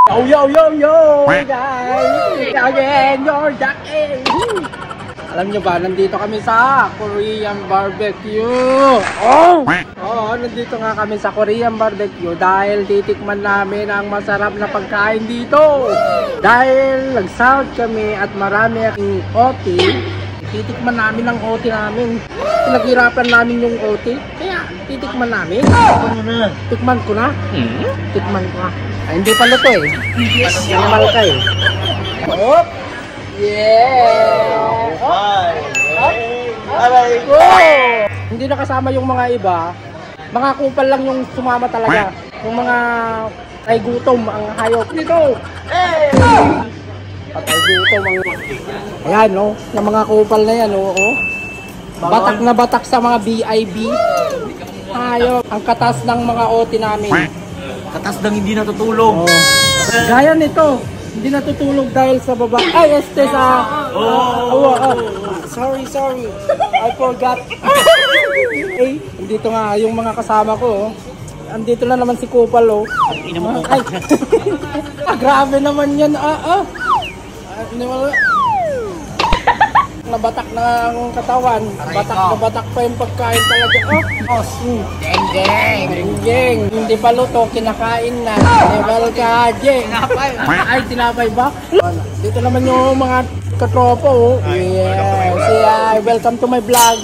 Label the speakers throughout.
Speaker 1: Yo, yo, yo, yo, guys! Again, your Jack A. Alam nyo ba, nandito kami sa Korean Barbecue. Oo, nandito nga kami sa Korean Barbecue dahil titikman namin ang masarap na pagkain dito. Dahil nag-south kami at marami ang OT, titikman namin ang OT namin. Pinaghirapan namin yung OT, kaya titikman namin. Tikman ko na. Tikman ko na. Ay, hindi pala to eh. Animal ka eh. Oh! Yeah! Aray ko! Hindi nakasama yung mga iba. Mga kupal lang yung sumama talaga. Yung mga ay gutom ang hayop dito. Hey! Patay gutom ang... Ayan, no? Yung mga kupal na yan, no? Oh. Batak na batak sa mga BIB. Hayop. Ang katas ng mga OT namin.
Speaker 2: Katas nang hindi natutulog.
Speaker 1: Oh. Gaya nito. Hindi natutulog dahil sa baba. Ay, sa... Sorry. I forgot. Hey, andito nga yung mga kasama ko. Andito na naman si Kupal, oh. Ay. Grabe naman yan. Nabatak na ang katawan. Batak pa yung pagkain talaga. Geng. Hindi pa luto, kinakain na. Level ka, Geng. Ay, tinapay ba? Dito naman yung mga katropo. Yes. Welcome to my vlog.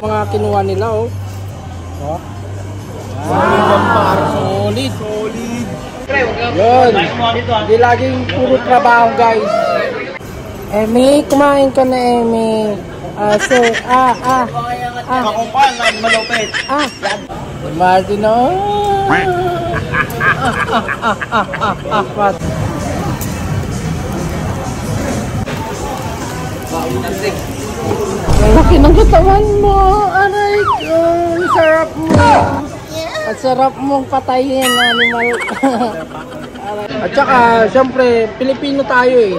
Speaker 1: Mga kinuha nila, oh. Solid. Yun. Hindi laging puro trabaho, guys. Emi, kumain ka na, Emi.
Speaker 2: Makupal na malupit.
Speaker 1: Martin, oh. Ang laki ng katawan mo. Aray ko. Ang sarap mo. Ang sarap mong patayin, animal. At saka, syempre, Pilipino tayo eh.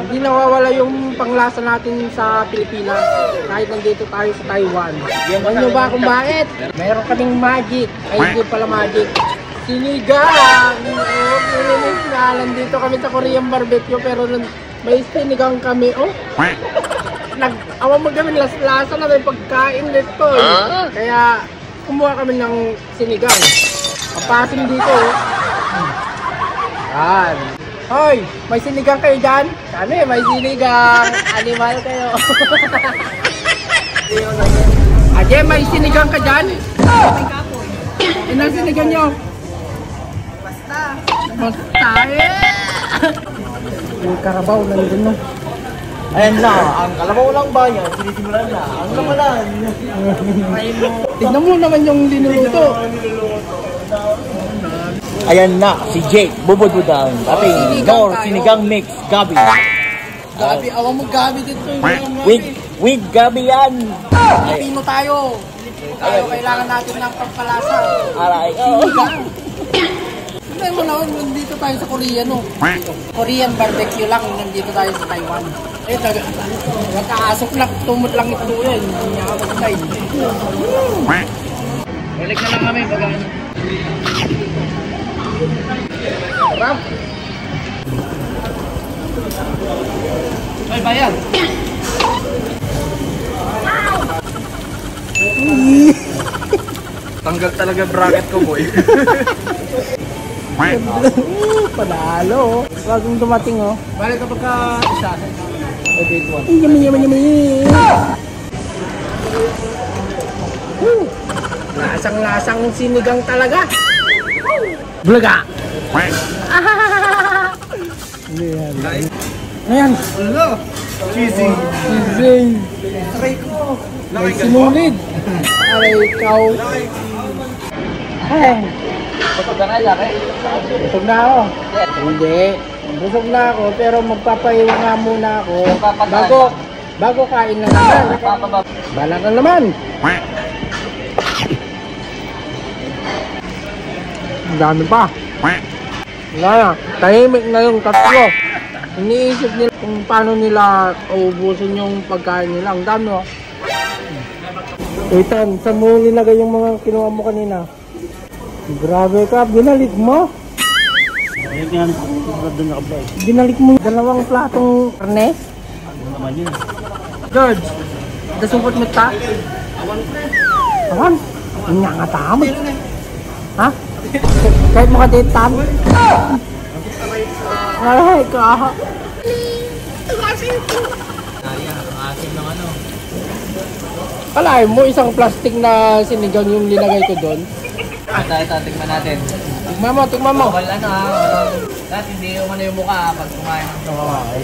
Speaker 1: Hindi nawawala yung panglasa natin sa Pilipinas kahit nandito tayo sa Taiwan. Alam nyo ba kung bakit? Mayroon kaming magic. Ay, hindi pala magic. Sinigang! Nandito kami sa Korean Barbecue pero may sinigang kami. Nag-awa mo kami lasa na may pagkain nito. Kaya kumuha kami ng sinigang. Papasin dito. Yan. Hoy, may sinigang kayo dyan? Kami, may sinigang. Animal kayo. Aje, may sinigang ka dyan? Ilan sinigang nyo? Basta eh. Yung karabaw nandun, no?
Speaker 2: Ayan na, ang kalabaw lang ba yan? Sinisimulan na. Ang lamanan.
Speaker 1: Tignan mo naman yung linuluto.
Speaker 2: Ayan na, si Jake, bubududang. Ating more sinigang mix, Gabi.
Speaker 1: Gabi, awang mo Gabi dito.
Speaker 2: With Gabi yan.
Speaker 1: Pilipino tayo. Kailangan natin ng pagpalasa.
Speaker 2: Aray.
Speaker 1: Hindi mo naman, nandito tayo sa Korea, no? Korean barbecue lang, nandito tayo sa Taiwan. Nakaasok na, tumot lang ito yan. Hindi niya ako patay. Balik na lang kami, bagaan. Sarap! Ay, bayan!
Speaker 2: Tanggal talaga bracket ko, boy.
Speaker 1: Panalo! Bagong dumating, oh.
Speaker 2: Balik kapag ka isa.
Speaker 1: Yummy! Lasang-lasang sinigang talaga! Bulaga! Ayan!
Speaker 2: Ano? Cheesy!
Speaker 1: Aray ko! May sinulid! Aray ikaw! Ay!
Speaker 2: Busog ka na, Laki?
Speaker 1: Busog na ako! Hindi! Busog na ako pero magpapahinga nga muna ako bago kain na naman! Bala na naman! Ang dami pa! Wala na! Tahimik na yung tatlo! Iniisip nila kung paano nila uubusin yung pagkain nila. Ang dami, oh! Ethan, saan mo nilagay yung mga kinuha mo kanina? Grabe ka, binalik mo.
Speaker 2: Ayun, kinalit ko doon naka-vlog.
Speaker 1: Binalik mo dalawang platong karne.
Speaker 2: Ano naman yun?
Speaker 1: George, nasungkot mo ta? Awan? Ang nga tama. Ha? Kahit mo ka-date-tan? Ay, kaha. Kalahin mo, isang plastic na sinigang yung linagay ko doon.
Speaker 3: Ito, tignan natin.
Speaker 1: Tignan mo.
Speaker 3: Wala na ha. Dahil hindi yung ano yung mukha pag kumain ng ito.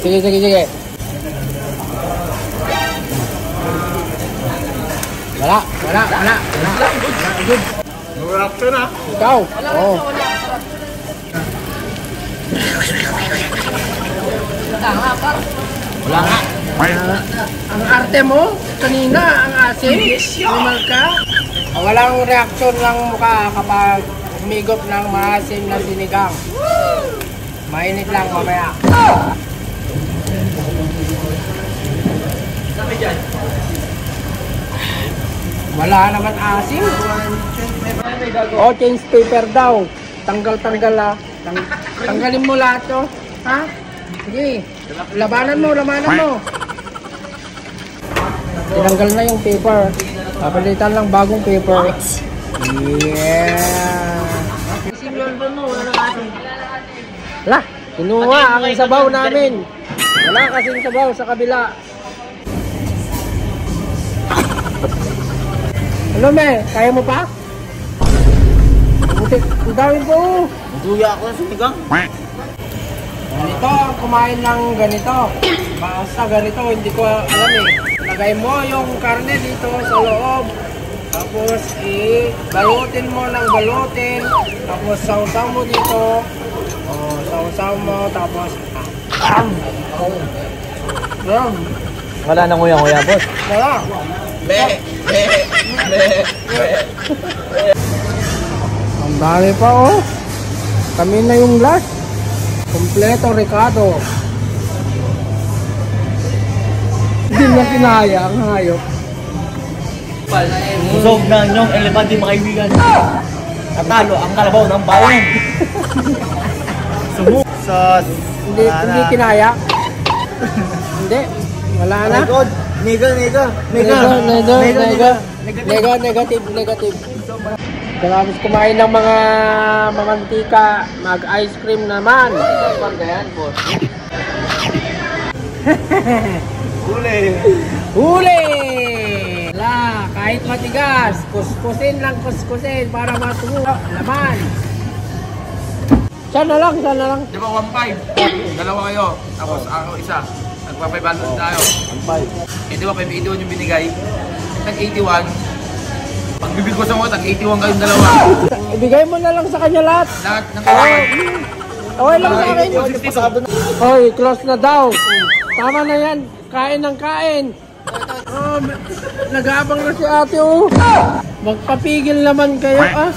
Speaker 1: Sige. Wala. Good.
Speaker 2: Reaction na.
Speaker 1: Ikaw. Oo.
Speaker 3: Wala nga.
Speaker 1: Ang arte mo, kanina, ang asin, lumal ka. Walang reaksyon ng mukha kapag humigop ng maasim na sinigang. Mainit lang mamaya. Wala naman asim. O, change paper daw. Tanggal ah. Tanggalin mo lahat to. Ha? Sige. Labanan mo. Tinanggal na yung paper. Papalitan lang bagong paper. Yeah. Wala. Kinuha ang sabaw namin. Wala kasing sabaw sa kabila. Ano me? Kaya mo pa? Buti, ang dami po.
Speaker 2: Duya ako sa sinigang.
Speaker 1: Ganito, kumain ng ganito. Basta ganito, hindi ko alam eh. Lagay mo yung karne dito sa loob. Tapos balutin mo ng balutin. Tapos sausaw mo dito. Sausaw mo. Tapos
Speaker 2: Wala nang nguya-nguya, boss.
Speaker 1: wala. Ang dami pa oh. Kami na yung last. Kompleto Ricardo. Hindi na kinaya ang hayop.
Speaker 2: Busog na inyong elefante mga kaibigan. Natalo ang kalabaw ng bayan. Sumuk sa...
Speaker 1: Hindi kinaya. Hindi. Wala na. Negative. Tapos kumain ng mga mamantika, mag-ice cream naman. Huli! La, kahit matigas, kuskusin para matulo. Laman. Sana lang.
Speaker 3: Di ba 1.5? Dalawa kayo. Tapos ako isa. Nagpa-500 tayo. 1.5. Di ba 581 yung binigay? Tag-81. Pag bibig ko sa mga tag-81 kayong dalawa.
Speaker 1: Ibigay mo na lang sa kanya lahat.
Speaker 3: Lahat ng kawan.
Speaker 1: Okay lang sa akin. Hoy, close na daw. Tama na yan. Kain ng kain. Nag-aabang na si ate oh. Magpapigil naman kayo ah.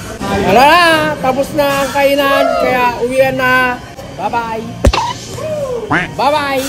Speaker 1: Wala na. Tapos na ang kainan. Kaya uwian na. Bye-bye. Bye-bye.